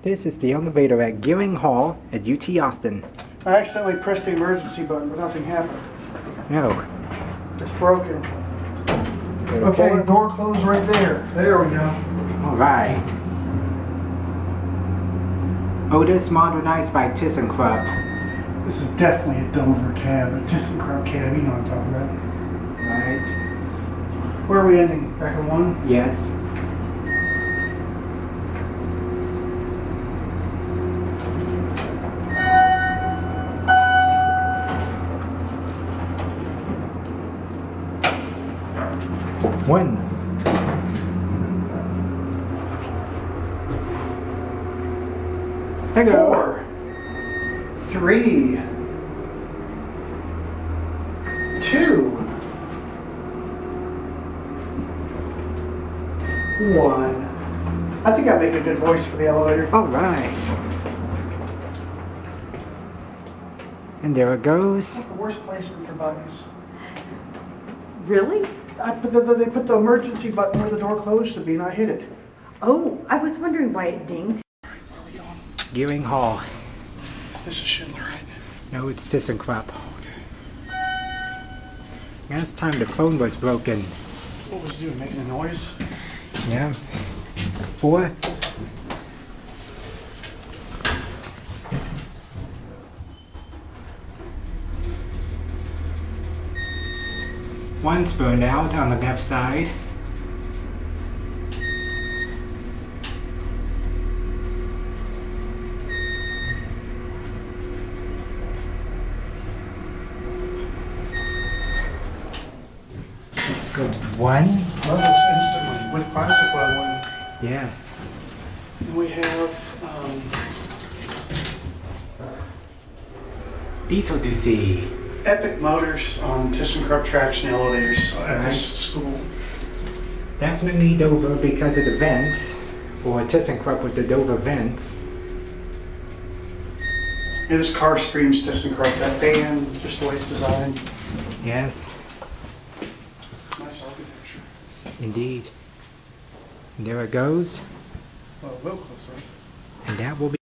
This is the elevator at Gearing Hall at UT Austin. I accidentally pressed the emergency button, but nothing happened. No. It's broken. Okay, door closed right there. There we go. Alright. Otis modernized by ThyssenKrupp. This is definitely a Dover cab, a ThyssenKrupp cab. You know what I'm talking about. Right. Where are we ending? Back at 1? Yes. One. There you go. 4, 3, 2, 1. I think I make a good voice for the elevator. Alright. And there it goes. That's the worst placement for buttons. Really? They put the emergency button where the door closed to be, and I hit it. Oh, I was wondering why it dinged. Where are we going? Gearing Hall. This is Schindler, right? No, it's ThyssenKrupp. Okay. Last time the phone was broken. What was it doing? Making a noise? Yeah. 4. One's burned out on the left side. Let's go to 1. Levels instantly with classic leveling. Yes. And we have DieselDucy. Epic Motors on ThyssenKrupp traction elevators at this school. Definitely Dover because of the vents, or ThyssenKrupp with the Dover vents. Yeah, this car screams ThyssenKrupp. That fan, just the way it's designed. Yes, Nice architecture. indeed. And there it goes, Well, it will close, right? and that will be